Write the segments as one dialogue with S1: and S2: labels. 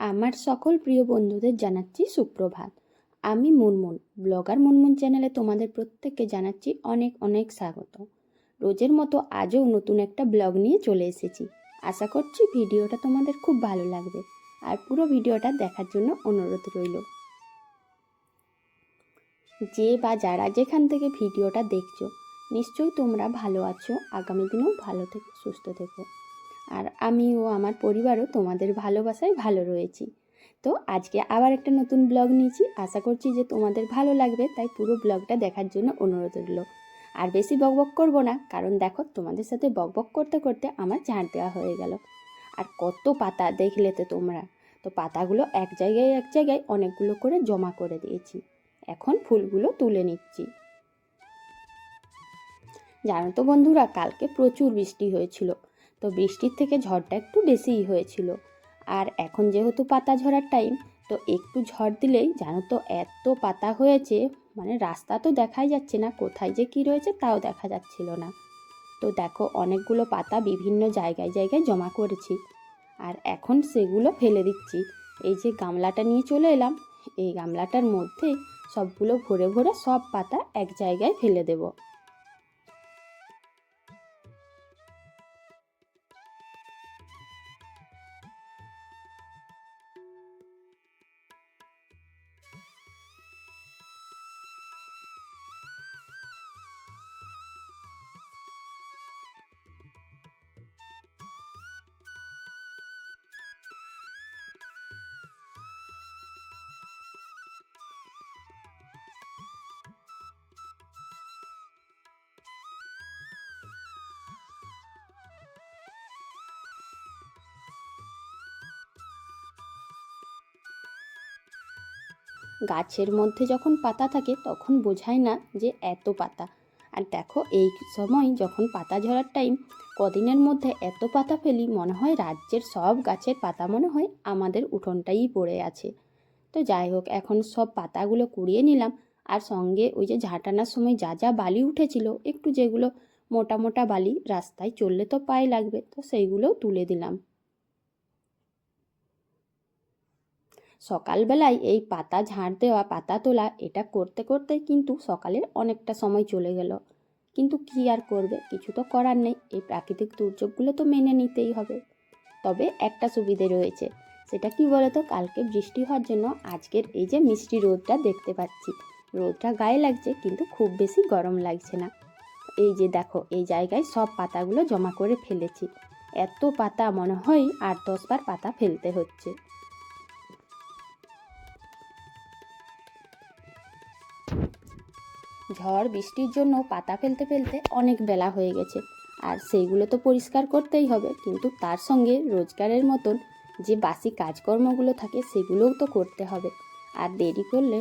S1: আমার সকল প্রিয় বন্ধুদের জানাচ্ছি সুপ্রভাত। আমি মুনমুন, ব্লগার মুনমুন চ্যানেলে তোমাদের প্রত্যেককে জানাচ্ছি অনেক অনেক স্বাগত। রোজের মতো আজও নতুন একটা ব্লগ নিয়ে চলে এসেছি। আশা করছি ভিডিওটা তোমাদের খুব ভালো লাগবে, আর পুরো ভিডিওটা দেখার জন্য অনুরোধ রইল। যে বা যারা যেখান থেকে ভিডিওটা দেখছো, নিশ্চয়ই তোমরা ভালো আছো, আগামী দিনেও ভালো থেকো, সুস্থ থেকো। আর আমি ও আমার পরিবারও তোমাদের ভালোবাসায় ভালো রয়েছি। তো আজকে আবার একটা নতুন ব্লগ নিয়েছি, আশা করছি যে তোমাদের ভালো লাগবে, তাই পুরো ব্লগটা দেখার জন্য অনুরোধ রইল। আর বেশি বকবক করব না, কারণ দেখো তোমাদের সাথে বকবক করতে করতে আমার ঝাঁট দেওয়া হয়ে গেল। আর কত পাতা দেখলে তো তোমরা। তো পাতাগুলো এক জায়গায় অনেকগুলো করে জমা করে দিয়েছি। এখন ফুলগুলো তুলে নিচ্ছি। জানো তো বন্ধুরা, কালকে প্রচুর বৃষ্টি হয়েছিল, তো বৃষ্টির থেকে ঝড়টা একটু বেশিই হয়েছিল। আর এখন যেহেতু পাতা ঝরার টাইম, তো একটু ঝড় দিলেই জানো তো এত পাতা হয়েছে, মানে রাস্তা তো দেখাই যাচ্ছে না, কোথায় যে কী রয়েছে তাও দেখা যাচ্ছিল না। তো দেখো অনেকগুলো পাতা বিভিন্ন জায়গায় জমা করেছি, আর এখন সেগুলো ফেলে দিচ্ছি। এই যে গামলাটা নিয়ে চলে এলাম, এই গামলাটার মধ্যে সবগুলো ভরে ভরে সব পাতা এক জায়গায় ফেলে দেবো। গাছের মধ্যে যখন পাতা থাকে তখন বোঝায় না যে এত পাতা। আর দেখো এই সময় যখন পাতা ঝরার টাইম, কদিনের মধ্যে এত পাতা ফেলি, মনে হয় রাজ্যের সব গাছের পাতা মনে হয় আমাদের উঠোনটাই পড়ে আছে। তো যাই হোক, এখন সব পাতাগুলো কুড়িয়ে নিলাম, আর সঙ্গে ওই যে ঝাঁটানোর সময় যা যা বালি উঠেছিল, একটু যেগুলো মোটা মোটা বালি রাস্তায় চললে তো পায়ে লাগবে, তো সেইগুলোও তুলে দিলাম। সকালবেলায় এই পাতা ঝাড় দেওয়া, পাতা তোলা, এটা করতে করতে কিন্তু সকালের অনেকটা সময় চলে গেল। কিন্তু কি আর করবে, কিছু তো করার নেই, এই প্রাকৃতিক দুর্যোগগুলো তো মেনে নিতেই হবে। তবে একটা সুবিধে রয়েছে, সেটা কি বলতো, কালকে বৃষ্টি হওয়ার জন্য আজকের এই যে মিষ্টি রোদটা দেখতে পাচ্ছি, রোদটা গায়ে লাগছে কিন্তু খুব বেশি গরম লাগছে না। এই যে দেখো এই জায়গায় সব পাতাগুলো জমা করে ফেলেছি। এত পাতা মনে হয় 8-10 বার পাতা ফেলতে হচ্ছে। ঝড় বৃষ্টির জন্য পাতা ফেলতে ফেলতে অনেক বেলা হয়ে গেছে, আর সেইগুলো তো পরিষ্কার করতেই হবে, কিন্তু তার সঙ্গে রোজগারের মতন যে বাসি কাজকর্মগুলো থাকে সেগুলোও তো করতে হবে। আর দেরি করলে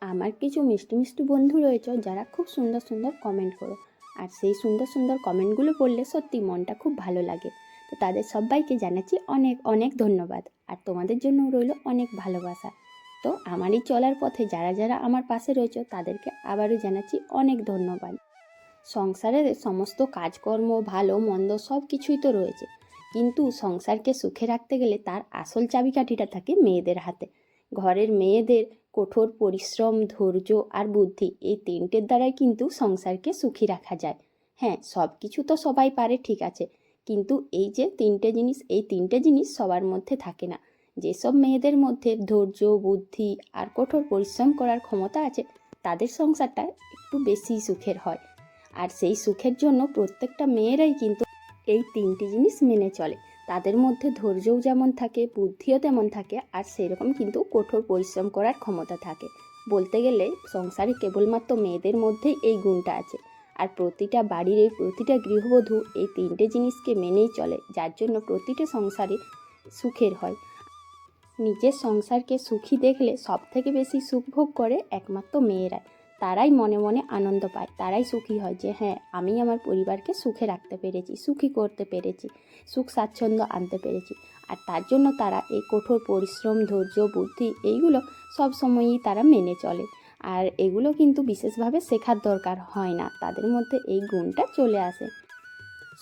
S1: আমার কিছু মিষ্টি মিষ্টি বন্ধু রয়েছে যারা খুব সুন্দর সুন্দর কমেন্ট করো, আর সেই সুন্দর সুন্দর কমেন্টগুলো পড়লে সত্যি মনটা খুব ভালো লাগে। তো তাদের সবাইকে জানাচ্ছি অনেক অনেক ধন্যবাদ, আর তোমাদের জন্য রইল অনেক ভালোবাসা। তো আমার এই চলার পথে যারা যারা আমার পাশে রয়েছে তাদেরকে আবারও জানাচ্ছি অনেক ধন্যবাদ। সংসারের সমস্ত কাজকর্ম, ভালো মন্দ সব কিছুই তো রয়েছে, কিন্তু সংসারকে সুখে রাখতে গেলে তার আসল চাবিকাঠিটা থাকে মেয়েদের হাতে। ঘরের মেয়েদের কঠোর পরিশ্রম, ধৈর্য আর বুদ্ধি, এই তিনটের দ্বারাই কিন্তু সংসারকে সুখী রাখা যায়। হ্যাঁ, সব কিছু তো সবাই পারে ঠিক আছে, কিন্তু এই যে তিনটে জিনিস, এই তিনটে জিনিস সবার মধ্যে থাকে না। যেসব মেয়েদের মধ্যে ধৈর্য, বুদ্ধি আর কঠোর পরিশ্রম করার ক্ষমতা আছে, তাদের সংসারটা একটু বেশি সুখের হয়। আর সেই সুখের জন্য প্রত্যেকটা মেয়েরাই কিন্তু এই 3টি জিনিস মেনে চলে। তাদের মধ্যে ধৈর্যও যেমন থাকে, বুদ্ধিও তেমন থাকে, আর সেরকম কিন্তু কঠোর পরিশ্রম করার ক্ষমতা থাকে। বলতে গেলে সংসারে কেবলমাত্র মেয়েদের মধ্যেই এই গুণটা আছে। আর প্রতিটা বাড়ির প্রতিটা গৃহবধূ এই 3টে জিনিসকে মেনেই চলে, যার জন্য প্রতিটা সংসারে সুখের হয়। নিজের সংসারকে সুখী দেখলে সব থেকে বেশি সুখ ভোগ করে একমাত্র মেয়েরাই। তারাই মনে মনে আনন্দ পায়, তারাই সুখী হয় যে হ্যাঁ, আমি আমার পরিবারকে সুখে রাখতে পেরেছি, সুখী করতে পেরেছি, সুখ স্বাচ্ছন্দ্য আনতে পেরেছি। আর তার জন্য তারা এই কঠোর পরিশ্রম, ধৈর্য, বুদ্ধি এইগুলো সব সময়ই তারা মেনে চলে। আর এগুলো কিন্তু বিশেষভাবে শেখার দরকার হয় না, তাদের মধ্যে এই গুণটা চলে আসে।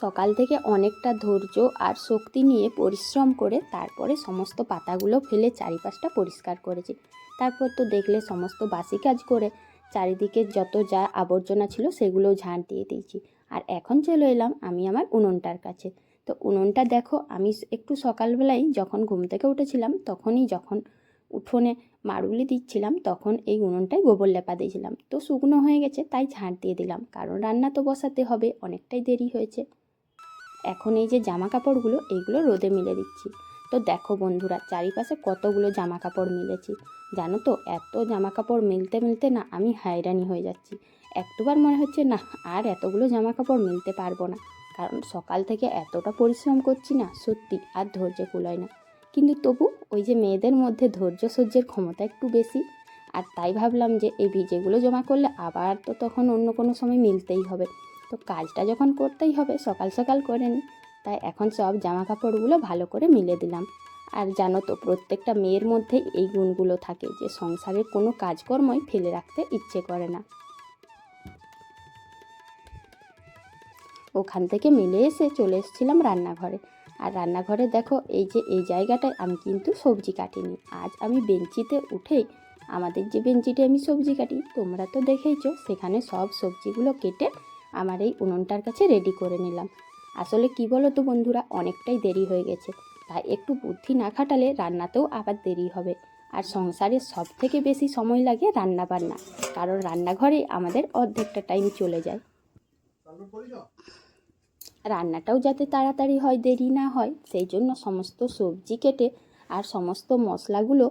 S1: সকাল থেকে অনেকটা ধৈর্য আর শক্তি নিয়ে পরিশ্রম করে তারপরে সমস্ত পাতাগুলো ফেলে চারিপাশটা পরিষ্কার করেছি। তারপর তো দেখলে সমস্ত বাসি কাজ করে চারিদিকে যত যা আবর্জনা ছিল সেগুলোও ঝাঁট দিয়ে দিয়েছি। আর এখন চলে এলাম আমি আমার উনুনটার কাছে। তো উনুনটা দেখো, আমি একটু সকালবেলায় যখন ঘুম থেকে উঠেছিলাম যখন উঠোনে মাড়ুলি দিচ্ছিলাম, তখন এই উনুনটায় গোবর লেপা দিয়েছিলাম। তো শুকনো হয়ে গেছে তাই ঝাঁট দিয়ে দিলাম, কারণ রান্না তো বসাতে হবে, অনেকটাই দেরি হয়েছে। এখন এই যে জামা কাপড়গুলো এইগুলো রোদে মিলে দিচ্ছি। তো দেখো বন্ধুরা, চারিপাশে কতগুলো জামা কাপড় মিলেছি। জানো তো, এত জামা কাপড় মিলতে মিলতে না আমি হায়রানি হয়ে যাচ্ছি। একটুবার মনে হচ্ছে না, আর এতগুলো জামা কাপড় মিলতে পারবো না, কারণ সকাল থেকে এতটা পরিশ্রম করছি না, সত্যি আর ধৈর্য কুলায় না। কিন্তু তবু ওই যে মেয়েদের মধ্যে ধৈর্য সহ্যের ক্ষমতা একটু বেশি, আর তাই ভাবলাম যে এই ভিজেগুলো জমা করলে আবার তো তখন অন্য কোনো সময় মিলতেই হবে। তো কাজটা যখন করতেই হবে সকাল সকাল করে নিই। তাই এখন সব জামা কাপড়গুলো ভালো করে মিলে দিলাম। আর জানো তো, প্রত্যেকটা মেয়ের মধ্যেই এই গুণগুলো থাকে যে সংসারের কোনো কাজকর্মই ফেলে রাখতে ইচ্ছে করে না। ওখান থেকে মিলে এসে চলে এসেছিলাম রান্নাঘরে। আর রান্নাঘরে দেখো, এই যে এই জায়গাটায় আমি কিন্তু সবজি কাটিনি। আজ আমি বেঞ্চিতে উঠেই, আমাদের যে বেঞ্চিতে আমি সবজি কাটি তোমরা তো দেখেইছো, সেখানে সব সবজিগুলো কেটে আমার এই উনুনটার কাছে রেডি করে নিলাম। আসলে কি বলো তো বন্ধুরা, অনেকটাই দেরি হয়ে গেছে, তাই একটু বুদ্ধি না খাটালে রান্নাতেও আবার দেরি হবে। আর সংসারে সব থেকে বেশি সময় লাগে রান্না বান্না, কারণ রান্নাঘরে আমাদের অর্ধেকটা টাইম চলে যায়। রান্নাটাও যাতে তাড়াতাড়ি হয়, দেরি না হয়, সেই জন্য সমস্ত সবজি কেটে আর সমস্ত মশলাগুলো,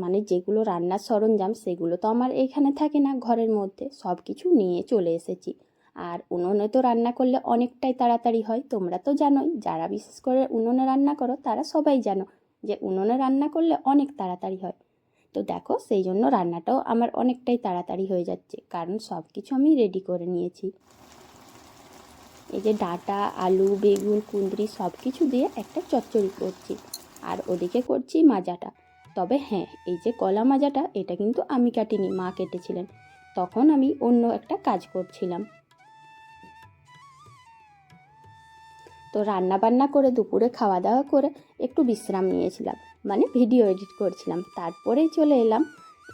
S1: মানে যেগুলো রান্নার সরঞ্জাম সেগুলো তো আমার এইখানে থাকে না, ঘরের মধ্যে সব কিছু নিয়ে চলে এসেছি। আর উনুনে তো রান্না করলে অনেকটাই তাড়াতাড়ি হয়, তোমরা তো জানোই, যারা বিশেষ করে উনুনে রান্না করো তারা সবাই জানো যে উনুনে রান্না করলে অনেক তাড়াতাড়ি হয়। তো দেখো, সেই জন্য রান্নাটাও আমার অনেকটাই তাড়াতাড়ি হয়ে যাচ্ছে, কারণ সব কিছু আমি রেডি করে নিয়েছি। এই যে ডাঁটা, আলু, বেগুন, কুঁদরি সব কিছু দিয়ে একটা চচ্চড়ি করছি, আর ওদিকে করছি মাজাটা। তবে হ্যাঁ, এই যে কলা মাজাটা এটা কিন্তু আমি কাটিনি, মা কেটেছিলেন, তখন আমি অন্য একটা কাজ করছিলাম। তো রান্না বান্না করে দুপুরে খাওয়া দাওয়া করে একটু বিশ্রাম নিয়েছিলাম, মানে ভিডিও এডিট করছিলাম। তারপরেই চলে এলাম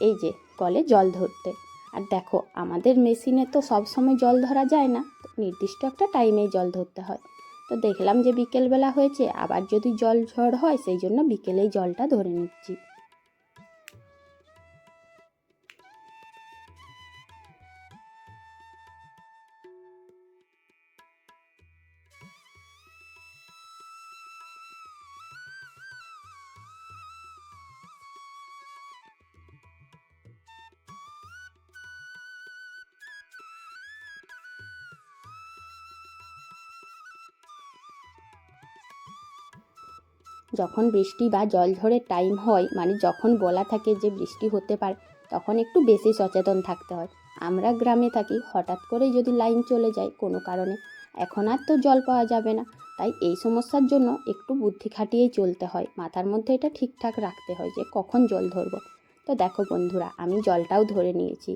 S1: এই যে কলে জল ধরতে। আর দেখো, আমাদের মেশিনে তো সব সময় জল ধরা যায় না, নির্দিষ্ট একটা টাইমেই জল ধরতে হয়। তো দেখলাম যে বিকেলবেলা হয়েছে, আবার যদি জল ঝড় হয়, সেই জন্য বিকেলেই জলটা ধরে নিচ্ছি। যখন বৃষ্টি বা জল ঝড়ের টাইম হয়, মানে যখন বলা থাকে যে বৃষ্টি হতে পারে, তখন একটু বেশি সচেতন থাকতে হয়। আমরা গ্রামে থাকি, হঠাৎ করেই যদি লাইন চলে যায় কোনো কারণে, এখন আর তো জল পাওয়া যাবে না, তাই এই সমস্যার জন্য একটু বুদ্ধি খাটিয়েই চলতে হয়, মাথার মধ্যে এটা ঠিকঠাক রাখতে হয় যে কখন জল ধরবো। তো দেখো বন্ধুরা, আমি জলটাও ধরে নিয়েছি।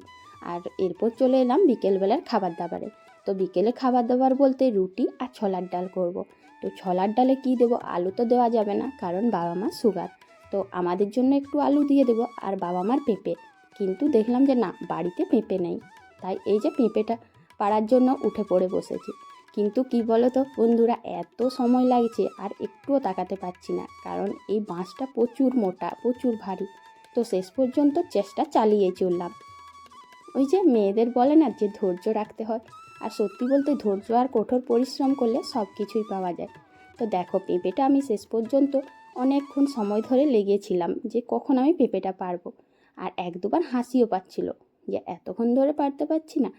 S1: আর এরপর চলে এলাম বিকেলবেলার খাবার দাবারে। তো বিকেলে খাবার দাবার বলতে রুটি আর ছোলার ডাল করব। তো ছোলার ডালে কি দেবো, আলু তো দেওয়া যাবে না, কারণ বাবা মার সুগার। তো আমাদের জন্য একটু আলু দিয়ে দেবো, আর বাবা মার পেঁপে। কিন্তু দেখলাম যে না, বাড়িতে পেঁপে নেই, তাই এই যে পেঁপেটা পাড়ার জন্য উঠে পড়ে বসেছি। কিন্তু কি বলো তো বন্ধুরা, এত সময় লাগছে আর একটুও তাকাতে পারছি না, কারণ এই বাঁশটা প্রচুর মোটা, প্রচুর ভারী। তো শেষ পর্যন্ত চেষ্টা চালিয়ে চললাম। ওই যে মেয়েদের বলে না যে ধৈর্য রাখতে হয়, আর সত্যি বলতে ধৈর্য আর কঠোর পরিশ্রম করলে সব কিছুই পাওয়া যায়। তো দেখো, পেঁপেটা আমি শেষ পর্যন্ত অনেকক্ষণ সময় ধরে লেগেছিলাম যে কখন আমি পেঁপেটা পারবো, আর এক দুবার হাসিও পাচ্ছিল যে এতক্ষণ ধরে পারতে পারছি না।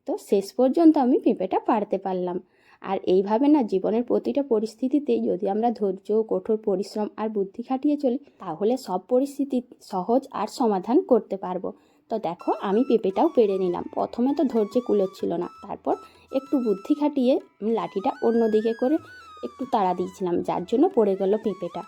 S1: তো শেষ পর্যন্ত আমি পেঁপেটা পারতে পারলাম। আর এইভাবে না জীবনের প্রতিটা পরিস্থিতিতেই যদি আমরা ধৈর্য, কঠোর পরিশ্রম আর বুদ্ধি খাটিয়ে চলি, তাহলে সব পরিস্থিতি সহজ আর সমাধান করতে পারবো। তো দেখো, আমি পেঁপেটাও পেরে নিলাম। প্রথমে তো ধৈর্যে কুলোচ্ছিল না, তারপর একটু বুদ্ধি খাটিয়ে লাঠিটা অন্যদিকে করে একটু তাড়া দিয়েছিলাম, যার জন্য পড়ে গেল পেঁপেটা।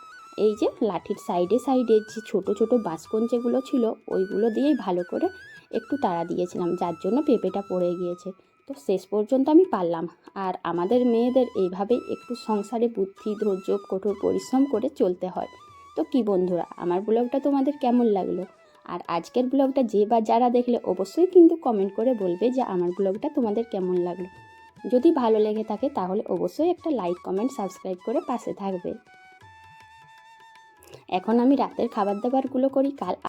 S1: এই যে লাঠির সাইডে সাইডে যে ছোট ছোট বাঁশকঞ্চেগুলো ছিল, ওইগুলো দিয়েই ভালো করে একটু তাড়া দিয়েছিলাম, যার জন্য পেঁপেটা পড়ে গিয়েছে। তো শেষ পর্যন্ত আমি পারলাম। আর আমাদের মেয়েদের এইভাবেই একটু সংসারে বুদ্ধি, ধৈর্য, কঠোর পরিশ্রম করে চলতে হয়। তো কি বন্ধুরা, আমার ব্লগটা তোমাদের কেমন লাগলো? আর আজকের ব্লগটা যে বা যারা দেখলে অবশ্যই কিন্তু কমেন্ট করে বলবে যে আমার ব্লগটা তোমাদের কেমন লাগলো। যদি ভালো লেগে থাকে তাহলে অবশ্যই একটা লাইক, কমেন্ট, সাবস্ক্রাইব করে পাশে থাকবে। এখন আমি রাতের খাবার দাবারগুলো করি। কাল